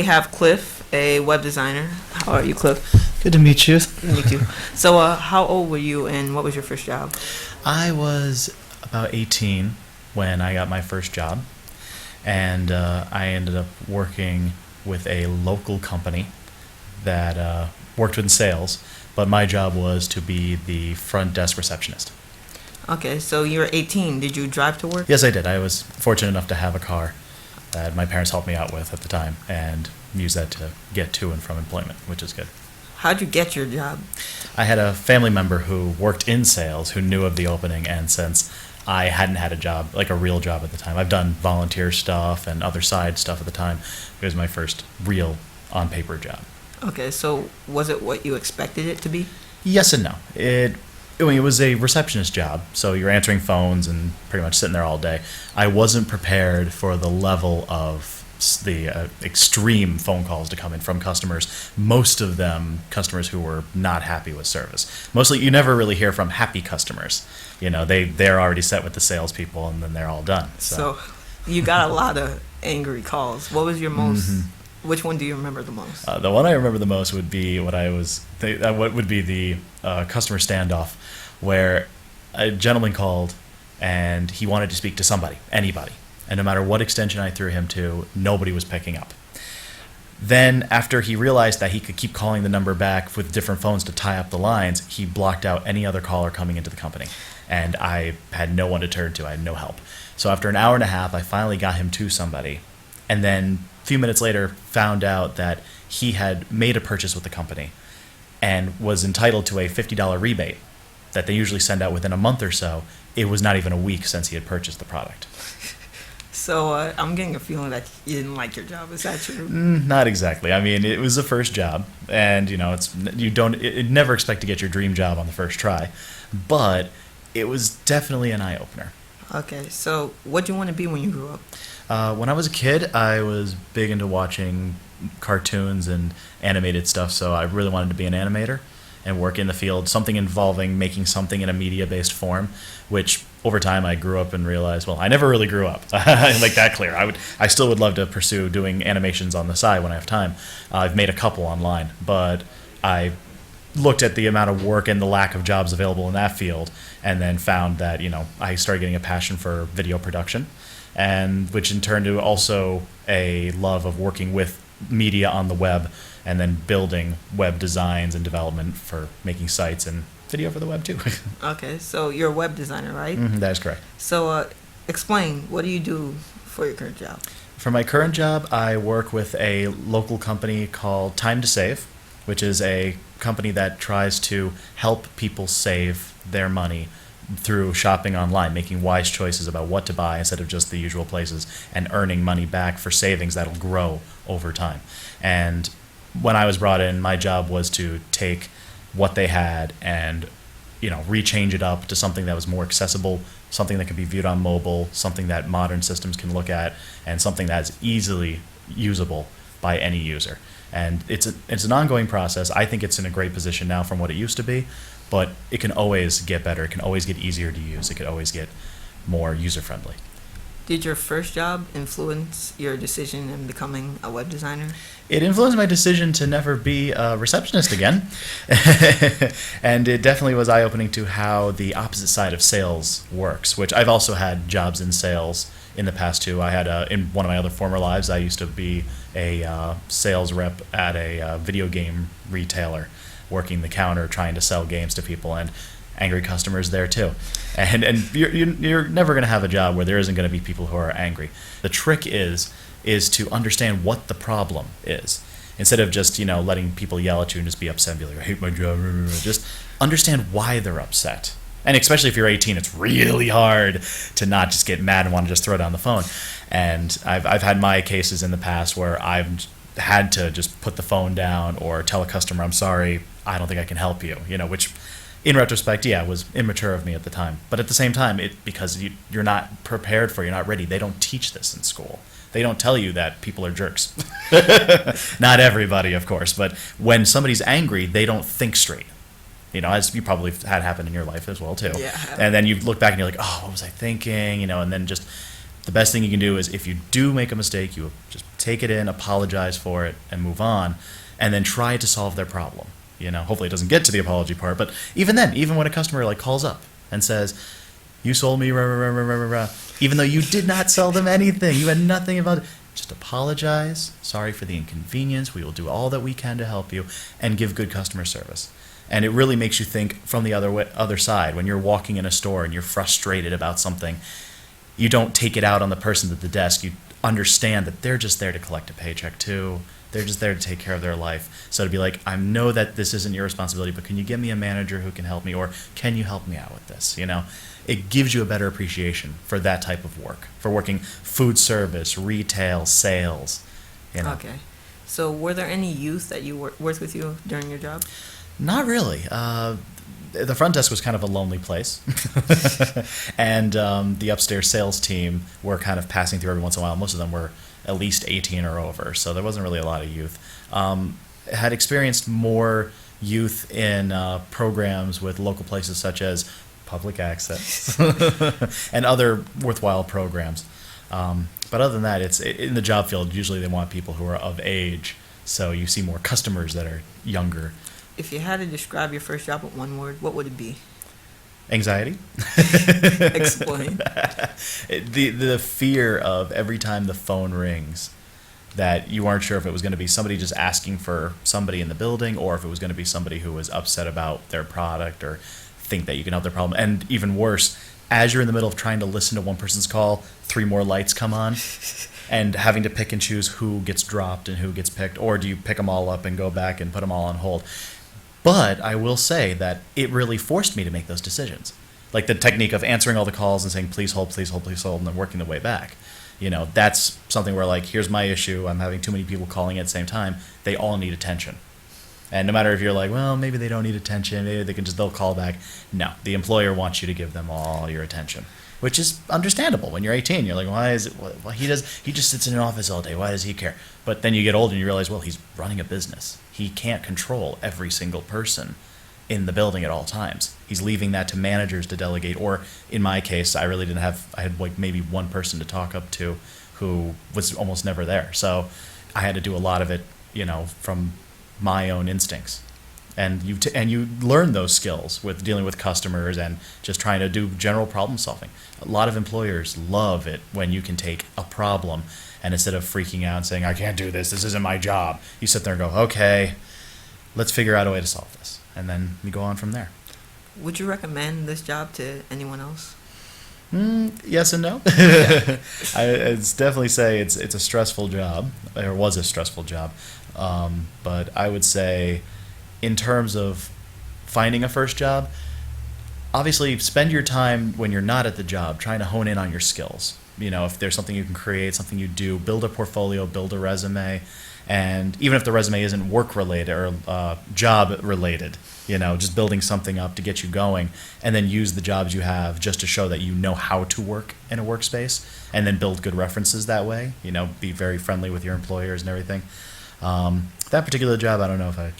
we have Cliff, a web designer. How are you, Cliff? Good to meet you. Me too. So, how old were you, and what was your first job? I was about 18 when I got my first job, and I ended up working with a local company that worked in sales, but my job was to be the front desk receptionist. Okay, so you were 18. Did you drive to work? Yes, I did. I was fortunate enough to have a car that my parents helped me out with at the time and use that to get to and from employment, which is good. How'd you get your job? I had a family member who worked in sales who knew of the opening, and since I hadn't had a job, like a real job at the time, I've done volunteer stuff and other side stuff at the time. It was my first real on-paper job. Okay, so was it what you expected it to be? Yes and no. It was a receptionist job, so you're answering phones and pretty much sitting there all day. I wasn't prepared for the level of the extreme phone calls to come in from customers, most of them customers who were not happy with service. Mostly, you never really hear from happy customers. You know, they're already set with the salespeople, and then they're all done. So you got a lot of angry calls. What was your most? Which one do you remember the most? The one I remember the most would be what would be the customer standoff, where a gentleman called and he wanted to speak to somebody, anybody. And no matter what extension I threw him to, nobody was picking up. Then, after he realized that he could keep calling the number back with different phones to tie up the lines, he blocked out any other caller coming into the company. And I had no one to turn to. I had no help. So after an hour and a half, I finally got him to somebody. And then a few minutes later, found out that he had made a purchase with the company and was entitled to a $50 rebate that they usually send out within a month or so. It was not even a week since he had purchased the product. So I'm getting a feeling that you didn't like your job. Is that true? Not exactly. I mean, it was the first job, and you never expect to get your dream job on the first try, but it was definitely an eye opener. Okay, so what do you want to be when you grew up? When I was a kid, I was big into watching cartoons and animated stuff, so I really wanted to be an animator and work in the field, something involving making something in a media-based form, which over time I grew up and realized, well, I never really grew up. I make that clear. I still would love to pursue doing animations on the side when I have time. I've made a couple online, but I looked at the amount of work and the lack of jobs available in that field, and then found that, I started getting a passion for video production, and which in turn to also a love of working with media on the web, and then building web designs and development for making sites and video for the web too. Okay, so you're a web designer, right? That is correct. So explain, what do you do for your current job? For my current job, I work with a local company called Time to Save, which is a company that tries to help people save their money through shopping online, making wise choices about what to buy instead of just the usual places, and earning money back for savings that'll grow over time. And when I was brought in, my job was to take what they had and rechange it up to something that was more accessible, something that could be viewed on mobile, something that modern systems can look at, and something that's easily usable by any user. And it's an ongoing process. I think it's in a great position now from what it used to be, but it can always get better. It can always get easier to use. It could always get more user-friendly. Did your first job influence your decision in becoming a web designer? It influenced my decision to never be a receptionist again. And it definitely was eye-opening to how the opposite side of sales works, which I've also had jobs in sales in the past too. I had in one of my other former lives, I used to be a sales rep at a video game retailer, working the counter trying to sell games to people, and angry customers there too. And you're never going to have a job where there isn't going to be people who are angry. The trick is to understand what the problem is, instead of just letting people yell at you and just be upset and be like, I hate my job. Just understand why they're upset. And especially if you're 18, it's really hard to not just get mad and want to just throw down the phone. And I've had my cases in the past where I've had to just put the phone down or tell a customer, I'm sorry, I don't think I can help you, which in retrospect, was immature of me at the time. But at the same time, because you're not prepared for it, you're not ready. They don't teach this in school. They don't tell you that people are jerks. Not everybody, of course, but when somebody's angry, they don't think straight. As you probably had happen in your life as well, too. Yeah. And then you look back and you're like, oh, what was I thinking? And then just the best thing you can do is if you do make a mistake, you just take it in, apologize for it, and move on, and then try to solve their problem. Hopefully it doesn't get to the apology part, but even then, even when a customer like calls up and says, "You sold me rah, rah, rah, rah, rah, rah," even though you did not sell them anything, you had nothing about it, just apologize. Sorry for the inconvenience. We will do all that we can to help you, and give good customer service. And it really makes you think from the other side. When you're walking in a store and you're frustrated about something, you don't take it out on the person at the desk. You understand that they're just there to collect a paycheck too. They're just there to take care of their life. So to be like, I know that this isn't your responsibility, but can you give me a manager who can help me, or can you help me out with this? It gives you a better appreciation for that type of work, for working food service, retail, sales. Okay. So were there any youth that you worked with you during your job? Not really. The front desk was kind of a lonely place. And the upstairs sales team were kind of passing through every once in a while. Most of them were at least 18 or over, so there wasn't really a lot of youth. Had experienced more youth in programs with local places such as Public Access and other worthwhile programs. But other than that, it's in the job field, usually they want people who are of age, so you see more customers that are younger. If you had to describe your first job with one word, what would it be? Anxiety. Explain. The fear of every time the phone rings, that you aren't sure if it was going to be somebody just asking for somebody in the building, or if it was going to be somebody who was upset about their product or think that you can help their problem. And even worse, as you're in the middle of trying to listen to one person's call, 3 more lights come on, and having to pick and choose who gets dropped and who gets picked, or do you pick them all up and go back and put them all on hold? But I will say that it really forced me to make those decisions. Like the technique of answering all the calls and saying, please hold, please hold, please hold, and then working the way back. That's something where, like, here's my issue. I'm having too many people calling at the same time. They all need attention. And no matter if you're like, well, maybe they don't need attention, maybe they'll call back. No, the employer wants you to give them all your attention, which is understandable. When you're 18, you're like, why is it? Well, he just sits in an office all day. Why does he care? But then you get older and you realize, well, he's running a business. He can't control every single person in the building at all times. He's leaving that to managers to delegate, or in my case, I had like maybe one person to talk up to who was almost never there. So I had to do a lot of it, from my own instincts. And you learn those skills with dealing with customers and just trying to do general problem solving. A lot of employers love it when you can take a problem and instead of freaking out and saying, I can't do this, this isn't my job, you sit there and go, okay, let's figure out a way to solve this. And then you go on from there. Would you recommend this job to anyone else? Yes and no. I'd definitely say it's a stressful job, or was a stressful job. But I would say, in terms of finding a first job, obviously spend your time when you're not at the job trying to hone in on your skills. If there's something you can create, something you do, build a portfolio, build a resume. And even if the resume isn't work related or job related, just building something up to get you going, and then use the jobs you have just to show that you know how to work in a workspace, and then build good references that way. Be very friendly with your employers and everything. That particular job, I don't know if I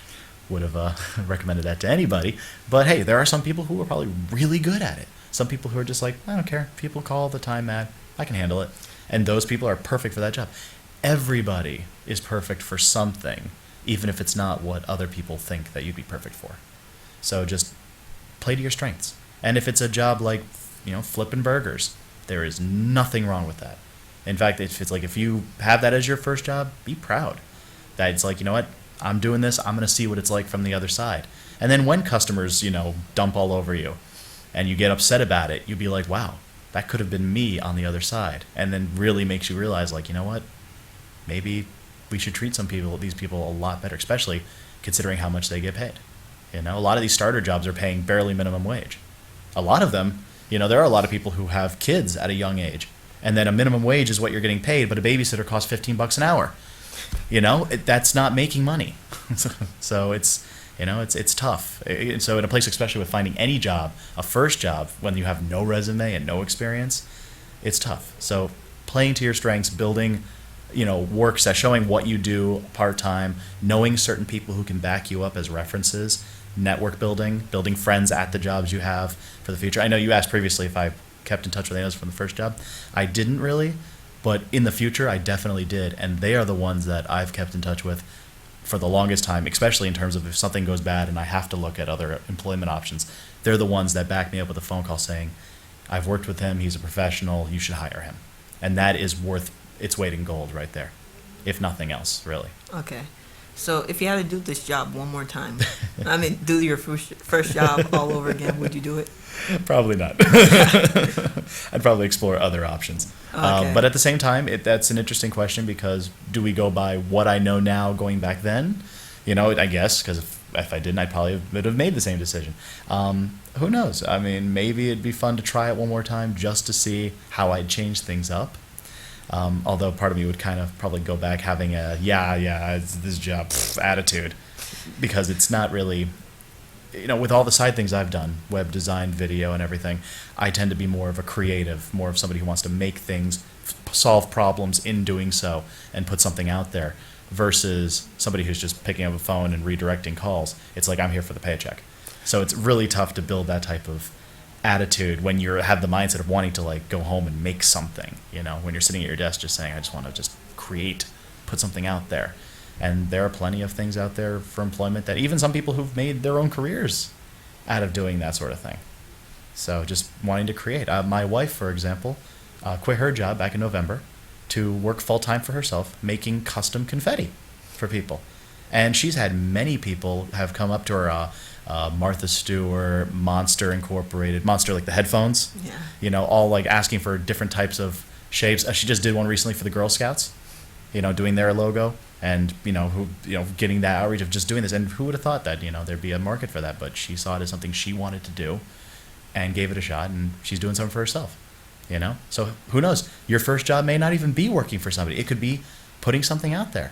would have recommended that to anybody, but hey, there are some people who are probably really good at it. Some people who are just like, I don't care. People call all the time, Matt. I can handle it. And those people are perfect for that job. Everybody is perfect for something, even if it's not what other people think that you'd be perfect for. So just play to your strengths. And if it's a job like, flipping burgers, there is nothing wrong with that. In fact, if you have that as your first job, be proud. That it's like, what, I'm doing this, I'm going to see what it's like from the other side. And then when customers, dump all over you and you get upset about it, you'd be like, wow, that could have been me on the other side. And then really makes you realize, like, what, maybe we should treat these people a lot better, especially considering how much they get paid. A lot of these starter jobs are paying barely minimum wage. A lot of them, there are a lot of people who have kids at a young age, and then a minimum wage is what you're getting paid, but a babysitter costs $15 an hour. That's not making money. So it's tough. So in a place, especially with finding any job, a first job, when you have no resume and no experience, it's tough. So playing to your strengths, building works at showing what you do part-time, knowing certain people who can back you up as references, network building friends at the jobs you have for the future. I know you asked previously if I kept in touch with anyone from the first job. I didn't really, But in the future, I definitely did, and they are the ones that I've kept in touch with for the longest time, especially in terms of if something goes bad and I have to look at other employment options. They're the ones that back me up with a phone call saying, I've worked with him, he's a professional, you should hire him. And that is worth its weight in gold right there, if nothing else, really. Okay. So if you had to do this job one more time, I mean, do your first job all over again, would you do it? Probably not. I'd probably explore other options. Okay. But at the same time, that's an interesting question because do we go by what I know now going back then? You know, I guess, because if I didn't, I probably would have made the same decision. Who knows? I mean, maybe it'd be fun to try it one more time just to see how I'd change things up. Although part of me would kind of probably go back having a, it's this job attitude because it's not really, you know, with all the side things I've done, web design, video, and everything, I tend to be more of a creative, more of somebody who wants to make things, solve problems in doing so, and put something out there, versus somebody who's just picking up a phone and redirecting calls. It's like, I'm here for the paycheck. So it's really tough to build that type of attitude when you have the mindset of wanting to like go home and make something, you know, when you're sitting at your desk just saying, I just want to just create, put something out there. And there are plenty of things out there for employment that even some people who've made their own careers out of doing that sort of thing. So just wanting to create. My wife, for example, quit her job back in November to work full-time for herself, making custom confetti for people. And she's had many people have come up to her, Martha Stewart, Monster Incorporated, Monster like the headphones, Yeah. you know, all like asking for different types of shapes. She just did one recently for the Girl Scouts, you know, doing their logo and, getting that outreach of just doing this. And who would have thought that, there'd be a market for that, but she saw it as something she wanted to do and gave it a shot, and she's doing something for herself, So who knows? Your first job may not even be working for somebody. It could be putting something out there.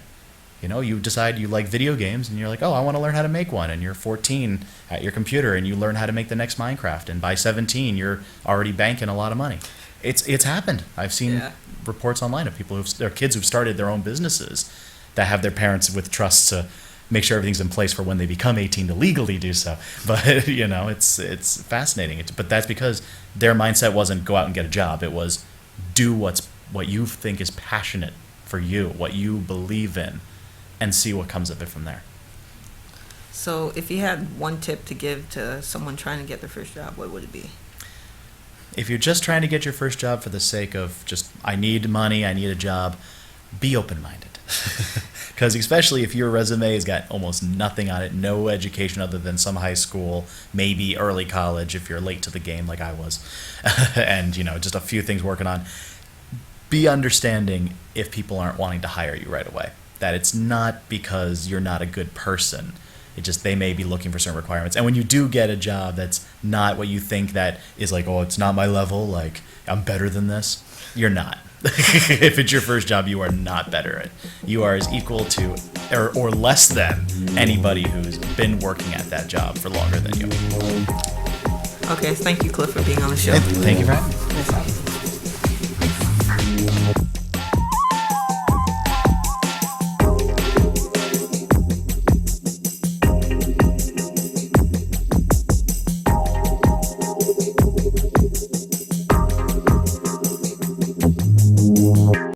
You decide you like video games and you're like, oh, I want to learn how to make one. And you're 14 at your computer and you learn how to make the next Minecraft. And by 17, you're already banking a lot of money. It's happened. I've seen reports online of people their kids who've started their own businesses that have their parents with trusts to make sure everything's in place for when they become 18 to legally do so. But, it's fascinating. But that's because their mindset wasn't go out and get a job. It was do what you think is passionate for you, what you believe in, and see what comes of it from there. So if you had one tip to give to someone trying to get their first job, what would it be? If you're just trying to get your first job for the sake of just, I need money, I need a job, be open-minded. Because especially if your resume has got almost nothing on it, no education other than some high school, maybe early college if you're late to the game like I was, and, just a few things working on, be understanding if people aren't wanting to hire you right away. That it's not because you're not a good person. It just, they may be looking for certain requirements. And when you do get a job that's not what you think that is like, oh, it's not my level, like, I'm better than this, you're not. If it's your first job, you are not better at it. You are as equal to or less than anybody who's been working at that job for longer than you. Okay, thank you, Cliff, for being on the show. Thank you for having me.